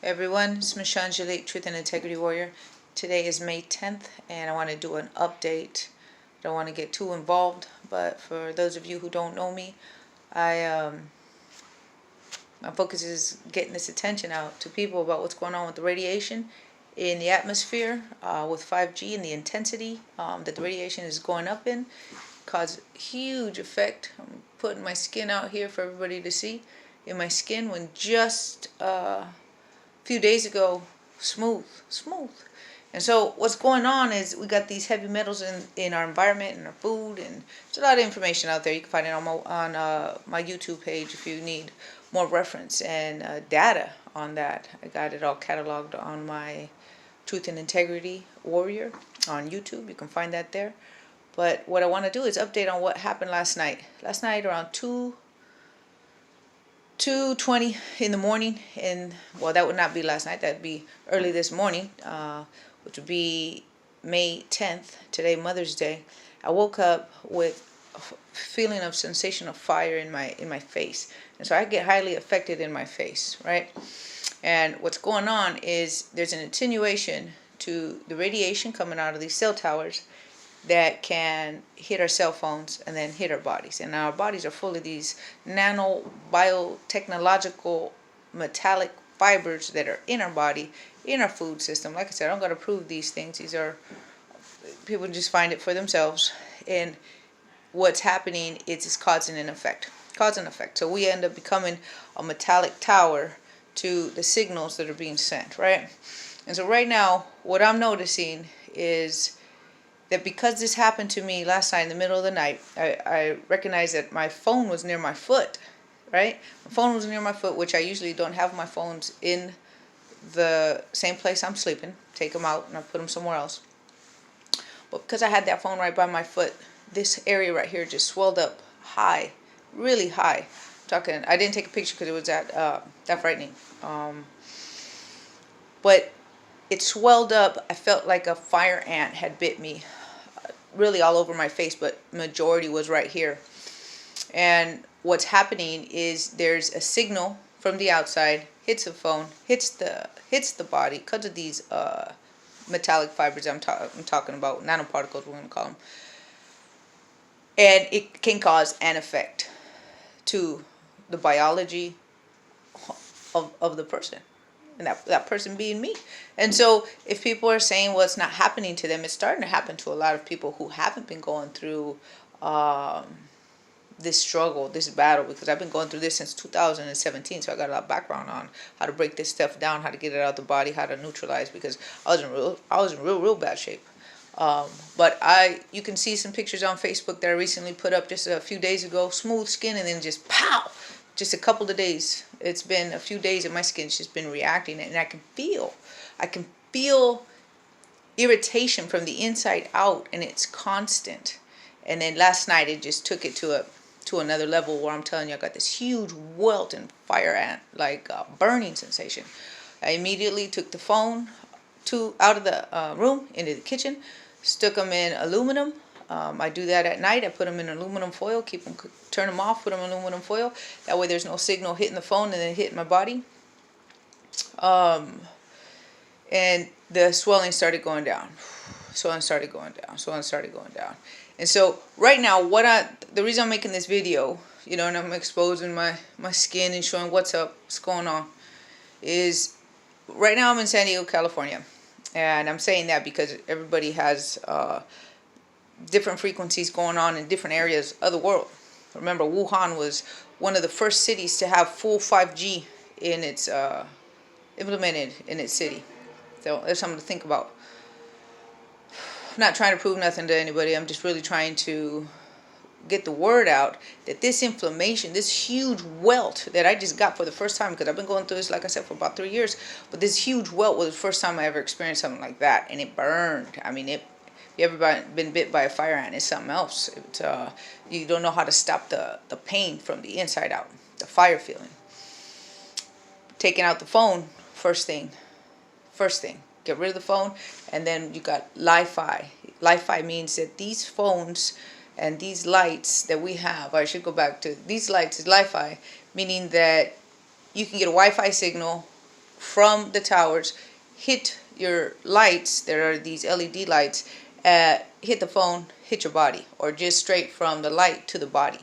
Everyone, it's Miss Angelique, Truth and Integrity Warrior. Today is May 10th, and I want to do an update. I don't want to get too involved, but for those of you who don't know me, my focus is getting this attention out to people about what's going on with the radiation in the atmosphere with 5G and the intensity that the radiation is going up in. Cause huge effect. I'm putting my skin out here for everybody to see. In my skin, when just few days ago, smooth. And so what's going on is we got these heavy metals in our environment and our food, and there's a lot of information out there. You can find it on my YouTube page if you need more reference and data on that. I got it all cataloged on my Truth and Integrity Warrior on YouTube. You can find that there. But what I want to do is update on what happened last night. Last night around 2:20 in the morning, and well, that would not be last night, that'd be early this morning, which would be May 10th, today Mother's Day. I woke up with a feeling of sensation of fire in my face, and so I get highly affected in my face, right? And what's going on is there's an attenuation to the radiation coming out of these cell towers that can hit our cell phones and then hit our bodies. And our bodies are full of these nano biotechnological metallic fibers that are in our body, in our food system. Like I said, I don't got to prove these things. These are, people just find it for themselves. And what's happening is it's cause and effect. Cause and effect. So we end up becoming a metallic tower to the signals that are being sent, right? And so right now, what I'm noticing is that because this happened to me last night in the middle of the night, I recognized that my phone was near my foot, right? My phone was near my foot, which I usually don't have my phones in the same place I'm sleeping. Take them out and I put them somewhere else. But because I had that phone right by my foot, this area right here just swelled up high, really high. I didn't take a picture because it was that frightening. But it swelled up. I felt like a fire ant had bit me, really all over my face, but majority was right here. And what's happening is there's a signal from the outside, hits the phone, hits the body because of these metallic fibers I'm talking about, nanoparticles we're going to call them. And it can cause an effect to the biology of the person. And that person being me. And so if people are saying, well, it's not happening to them, it's starting to happen to a lot of people who haven't been going through this struggle, this battle, because I've been going through this since 2017. So I got a lot of background on how to break this stuff down, how to get it out of the body, how to neutralize, because I was in real bad shape. But you can see some pictures on Facebook that I recently put up just a few days ago, smooth skin, and then just pow! Just a couple of days. It's been a few days and my skin's just been reacting, and I can feel irritation from the inside out, and it's constant. And then last night it just took it to another level where I'm telling you I got this huge welt and fire ant, like burning sensation. I immediately took the phone out of the room into the kitchen, stuck them in aluminum. I do that at night. I put them in aluminum foil, turn them off, put them in aluminum foil. That way there's no signal hitting the phone and then hitting my body. And the swelling started going down. Swelling started going down. And so right now, the reason I'm making this video, and I'm exposing my skin and showing what's going on, is right now I'm in San Diego, California. And I'm saying that because everybody has different frequencies going on in different areas of the world. Remember, Wuhan was one of the first cities to have full 5G in its implemented in its city. So there's something to think about. I'm not trying to prove nothing to anybody. I'm just really trying to get the word out that this inflammation, this huge welt that I just got for the first time, because I've been going through this, like I said, for about 3 years, but this huge welt was the first time I ever experienced something like that, and it burned. I mean, if you ever been bit by a fire ant, it's something else. You don't know how to stop the pain from the inside out, the fire feeling. Taking out the phone, first thing. Get rid of the phone, and then you got Li-Fi. Li-Fi means that these phones and these lights that we have, I should go back to these lights, is Li-Fi, meaning that you can get a Wi-Fi signal from the towers hit your lights. There are these LED lights, hit the phone, hit your body, or just straight from the light to the body.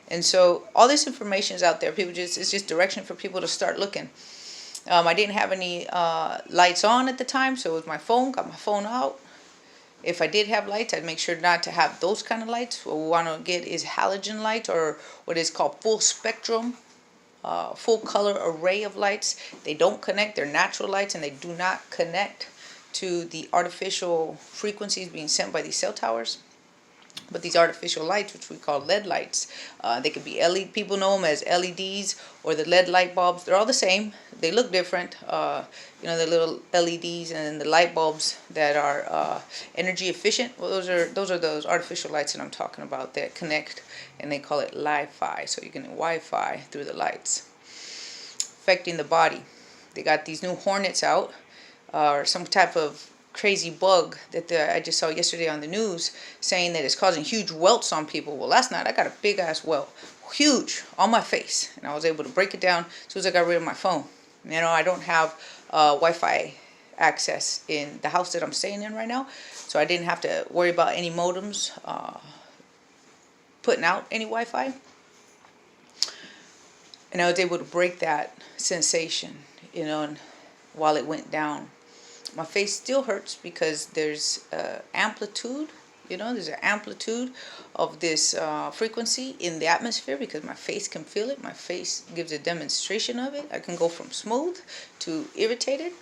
And so all this information is out there. It's just direction for people to start looking. I didn't have any lights on at the time, so it was my phone. Got my phone out. If I did have lights, I'd make sure not to have those kind of lights. What we want to get is halogen light, or what is called full spectrum, full color array of lights. They don't connect. They're natural lights, and they do not connect to the artificial frequencies being sent by these cell towers. But these artificial lights, which we call LED lights, they could be LED. People know them as LEDs or the LED light bulbs. They're all the same. They look different. The little LEDs and the light bulbs that are energy efficient. Well, those are those artificial lights that I'm talking about that connect, and they call it Li-Fi. So you can Wi-Fi through the lights, affecting the body. They got these new Hornets out, or some type of crazy bug that I just saw yesterday on the news, saying that it's causing huge welts on people. Well, last night I got a big ass welt, huge, on my face, and I was able to break it down as soon as I got rid of my phone. I don't have Wi-Fi access in the house that I'm staying in right now, so I didn't have to worry about any modems putting out any Wi-Fi, and I was able to break that sensation, and while it went down. My face still hurts because there's amplitude, there's an amplitude of this frequency in the atmosphere, because my face can feel it. My face gives a demonstration of it. I can go from smooth to irritated.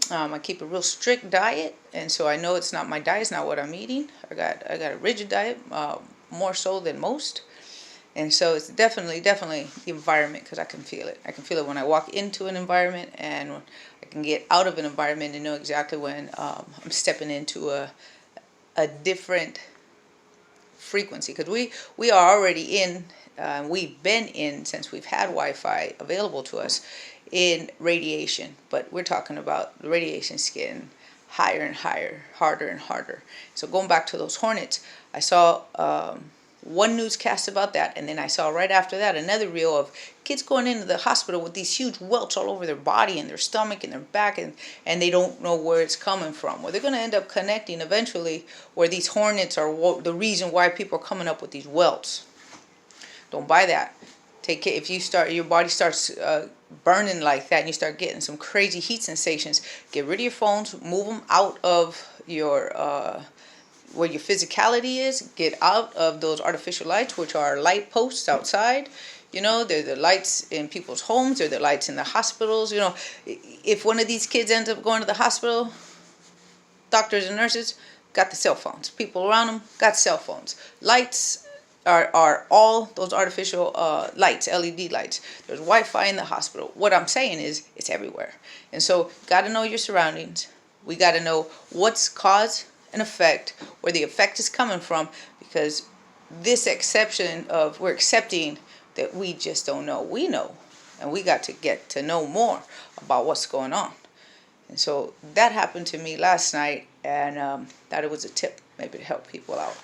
I keep a real strict diet, and so I know it's not my diet, it's not what I'm eating. I got a rigid diet, more so than most. And so it's definitely the environment, because I can feel it. I can feel it when I walk into an environment, and I can get out of an environment and know exactly when I'm stepping into a different frequency. Because we are already in, we've been in, since we've had Wi-Fi available to us, in radiation. But we're talking about the radiation getting higher and higher, harder and harder. So going back to those Hornets, I saw one newscast about that, and then I saw right after that another reel of kids going into the hospital with these huge welts all over their body and their stomach and their back, and they don't know where it's coming from. Well, they're going to end up connecting eventually where these Hornets are the reason why people are coming up with these welts. Don't buy that. Take care. If your body starts burning like that, and you start getting some crazy heat sensations, get rid of your phones, move them out of your where your physicality is. Get out of those artificial lights, which are light posts outside. They're the lights in people's homes. They're the lights in the hospitals. If one of these kids ends up going to the hospital, doctors and nurses got the cell phones. People around them got cell phones. Lights are all those artificial lights, LED lights. There's Wi-Fi in the hospital. What I'm saying is it's everywhere. And so got to know your surroundings. We got to know what's cause and effect, where the effect is coming from, because this exception of we're accepting that we just don't know. We know, and we got to get to know more about what's going on. And so that happened to me last night, and thought it was a tip maybe to help people out.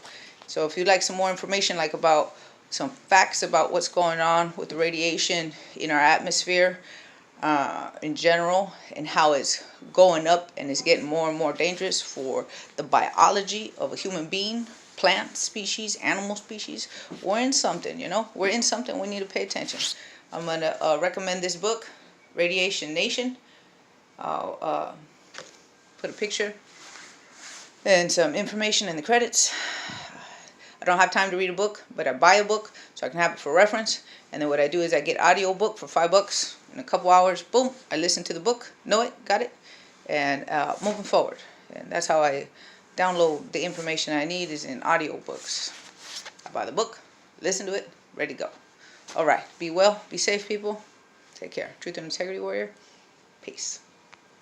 So if you'd like some more information, like about some facts about what's going on with the radiation in our atmosphere in general, and how it's going up and it's getting more and more dangerous for the biology of a human being, plant species, animal species, we're in something, we're in something. We need to pay attention. I'm going to recommend this book, Radiation Nation. I'll put a picture and some information in the credits. I don't have time to read a book, but I buy a book so I can have it for reference. And then what I do is I get audio book for $5 in a couple hours. Boom, I listen to the book, know it, got it, and moving forward. And that's how I download the information I need, is in audio books. I buy the book, listen to it, ready to go. All right, be well, be safe, people. Take care. Truth and Integrity Warrior. Peace.